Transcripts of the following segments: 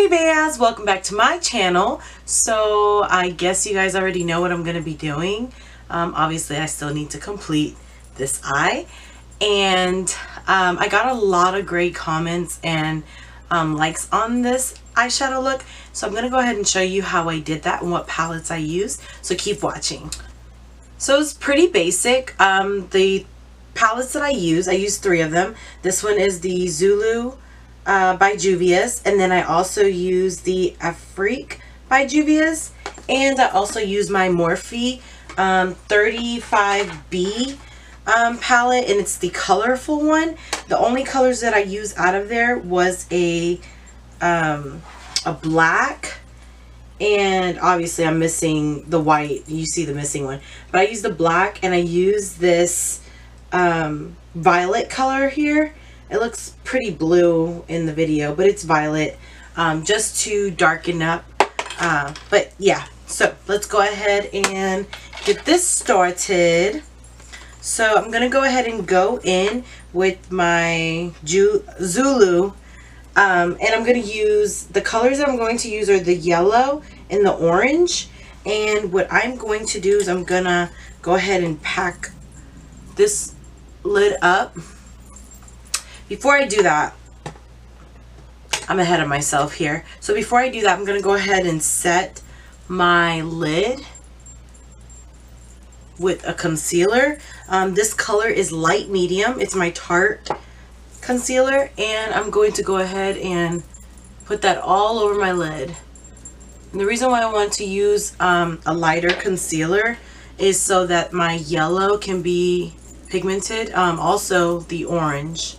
mi bellas, welcome back to my channel. So I guess you guys already know what I'm going to be doing. Obviously I still need to complete this eye, and I got a lot of great comments and likes on this eyeshadow look, so I'm going to go ahead and show you how I did that and what palettes I used, so keep watching. So it's pretty basic. The palettes that I used 3 of them. This one is the Zulu by Juvia's, and then I also use the Afrique by Juvia's, and I also use my Morphe 35B palette, and it's the colorful one. The only colors that I use out of there was a black, and obviously I'm missing the white. You see the missing one, but I use the black, and I use this violet color here. It looks pretty blue in the video, but it's violet, just to darken up. But yeah, so let's go ahead and get this started. So I'm gonna go ahead and go in with my Zulu, and I'm gonna use the colors that I'm going to use are the yellow and the orange. And what I'm going to do is I'm gonna go ahead and pack this lid up. Before I do that, I'm ahead of myself here. So before I do that, I'm going to go ahead and set my lid with a concealer. This color is light medium. It's my Tarte concealer, and I'm going to go ahead and put that all over my lid. And the reason why I want to use a lighter concealer is so that my yellow can be pigmented, also the orange,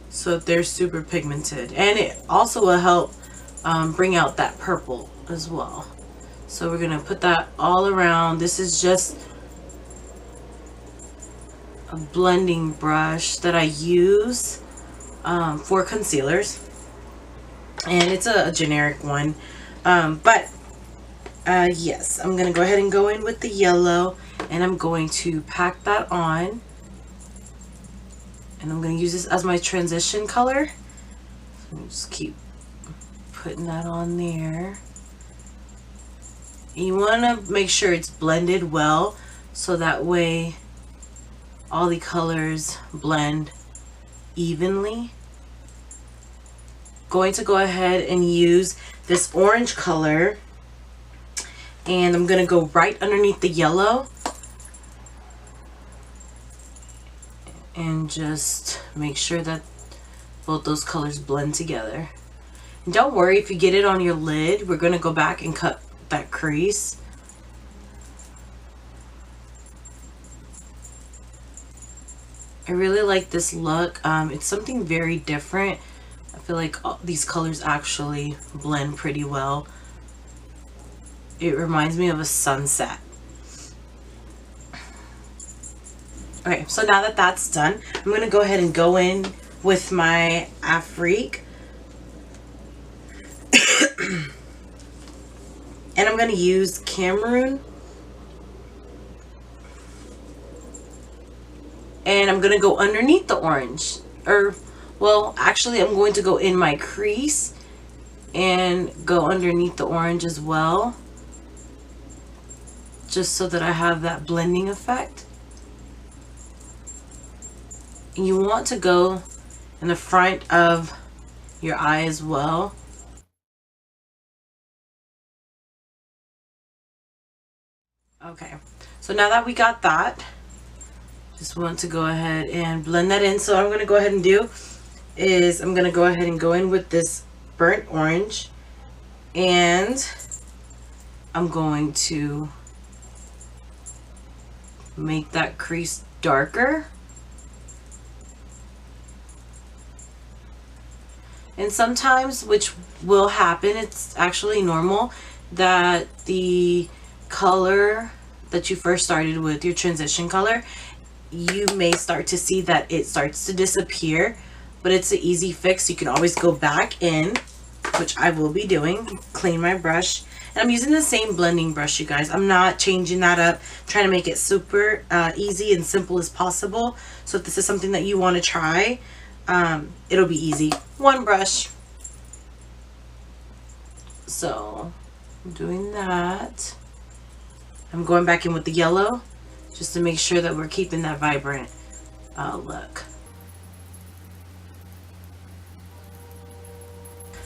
so they're super pigmented, and it also will help bring out that purple as well. So we're gonna put that all around. This is just a blending brush that I use for concealers, and it's a generic one, but yes, I'm gonna go ahead and go in with the yellow, and I'm going to pack that on. And I'm going to use this as my transition color. So just keep putting that on there. And you want to make sure it's blended well, so that way all the colors blend evenly. Going to go ahead and use this orange color, and I'm going to go right underneath the yellow and just make sure that both those colors blend together. And don't worry if you get it on your lid. We're going to go back and cut that crease. I really like this look. It's something very different. I feel like these colors actually blend pretty well. It reminds me of a sunset. Okay, so now that that's done, I'm going to go ahead and go in with my Afrique. And I'm going to use Cameroon. And I'm going to go underneath the orange. Well, actually, I'm going to go in my crease and go underneath the orange as well, just so that I have that blending effect. And you want to go in the front of your eye as well. Okay, so now that we got that, just want to go ahead and blend that in. So what I'm going to go ahead and do is I'm going to go ahead and go in with this burnt orange, and I'm going to make that crease darker. And sometimes, which will happen, it's actually normal, that the color that you first started with, your transition color, you may start to see that it starts to disappear, but it's an easy fix. You can always go back in, which I will be doing, clean my brush. And I'm using the same blending brush, you guys. I'm not changing that up, trying to make it super easy and simple as possible. So if this is something that you want to try, it'll be easy. One brush. So I'm doing that. I'm going back in with the yellow just to make sure that we're keeping that vibrant look.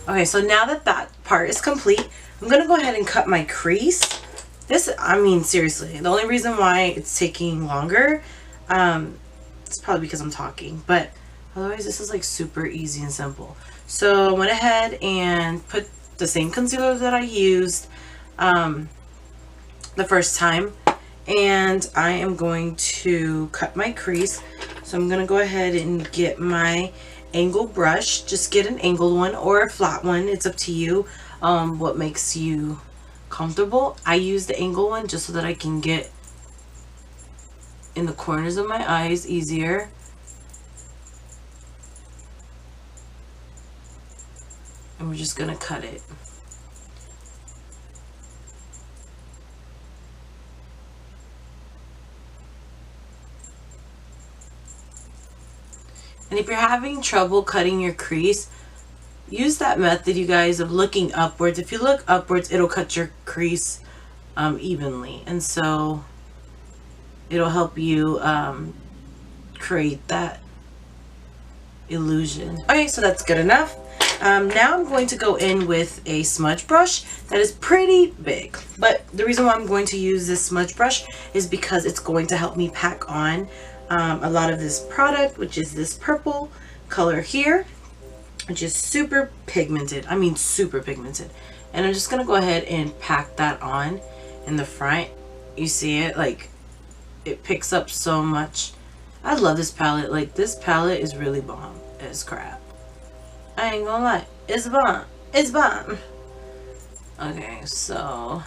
Okay, so now that that part is complete, I'm going to go ahead and cut my crease. This, I mean, seriously, the only reason why it's taking longer, it's probably because I'm talking, but otherwise this is like super easy and simple. So I went ahead and put the same concealer that I used the first time, and I am going to cut my crease. So I'm going to go ahead and get my angle brush. Just get an angled one or a flat one, it's up to you, what makes you comfortable. I use the angle one just so that I can get in the corners of my eyes easier. And we're just gonna cut it. And if you're having trouble cutting your crease, use that method, you guys, of looking upwards. If you look upwards, it'll cut your crease evenly. And so it'll help you create that illusion. Okay, so that's good enough. Now I'm going to go in with a smudge brush that is pretty big. But the reason why I'm going to use this smudge brush is because it's going to help me pack on a lot of this product, which is this purple color here, which is super pigmented. I mean super pigmented. And I'm just gonna go ahead and pack that on in the front. You see it, like, it picks up so much. I love this palette. Like, this palette is really bomb as crap. I ain't gonna lie, it's bomb. It's bomb. Okay, so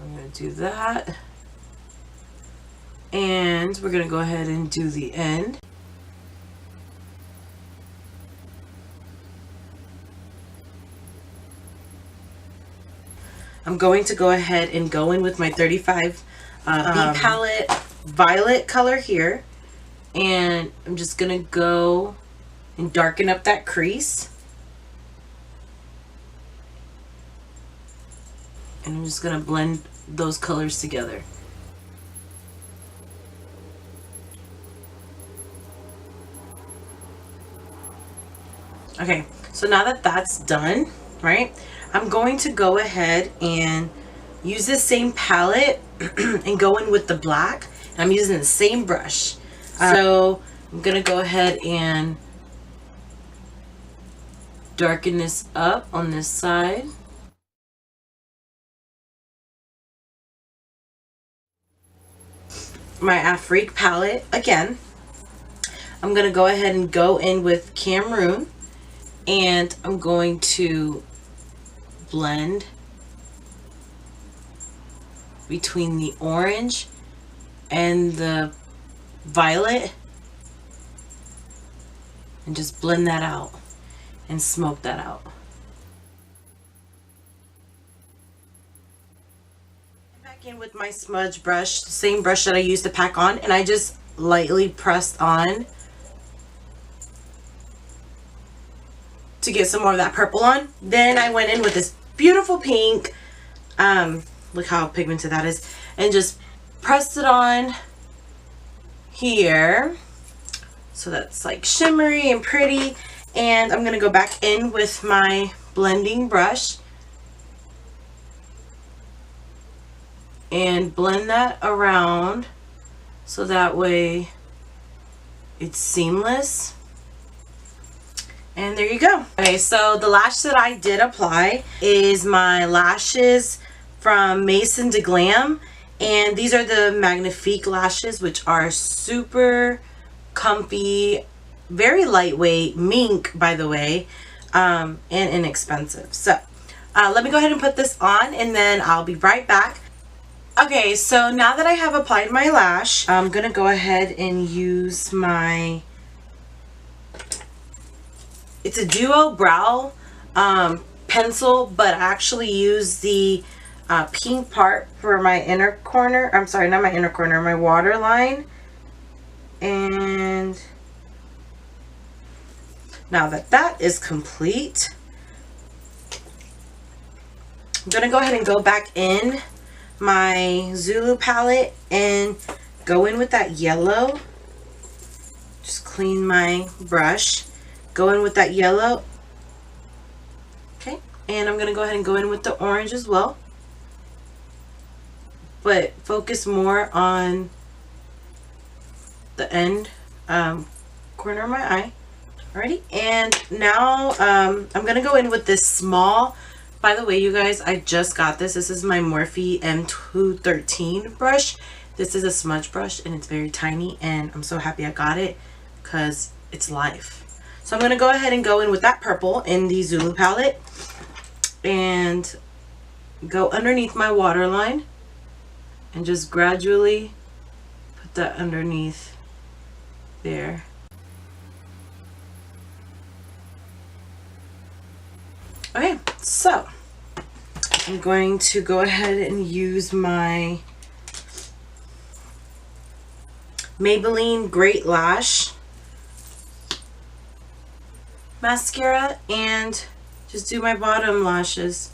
I'm gonna do that. And we're gonna go ahead and do the end. I'm going to go ahead and go in with my 35 B palette violet color here, and I'm just gonna go and darken up that crease, and I'm just gonna blend those colors together. Okay, so now that that's done, right, I'm going to go ahead and use this same palette and go in with the black. I'm using the same brush. So I'm gonna go ahead and darken this up on this side. My Afrique palette again. I'm gonna go ahead and go in with Cameroon, and I'm going to blend between the orange and the violet and just blend that out and smoke that out. Back in with my smudge brush, the same brush that I used to pack on, and I just lightly pressed on to get some more of that purple on. Then I went in with this beautiful pink, look how pigmented that is, and just pressed it on here so that's like shimmery and pretty. And I'm gonna go back in with my blending brush and blend that around so that way it's seamless. And there you go. Okay, so the lash that I did apply is my lashes from Maison De Glam, and these are the Magnifique lashes, which are super comfy, very lightweight, mink by the way, and inexpensive. So let me go ahead and put this on, and then I'll be right back. Okay, so now that I have applied my lash, I'm gonna go ahead and use my, it's a duo brow pencil, but I actually use the pink part for my inner corner. I'm sorry, not my inner corner, my waterline. And now that that is complete, I'm going to go ahead and go back in my Zulu palette and go in with that yellow. Just clean my brush. Go in with that yellow. Okay. And I'm going to go ahead and go in with the orange as well. But focus more on the end corner of my eye. Alrighty. And now I'm going to go in with this small, by the way, you guys, I just got this. This is my Morphe M213 brush. This is a smudge brush and it's very tiny, and I'm so happy I got it because it's life. So I'm going to go ahead and go in with that purple in the Zulu palette and go underneath my waterline and just gradually put that underneath there. Okay, so I'm going to go ahead and use my Maybelline Great Lash mascara and just do my bottom lashes.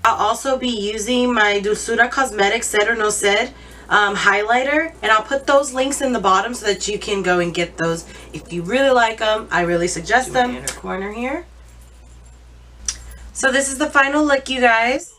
I'll also be using my Dulzura Cosmetics Said or No Said highlighter, and I'll put those links in the bottom so that you can go and get those if you really like them. I really suggest them. Inner corner here. So this is the final look, you guys.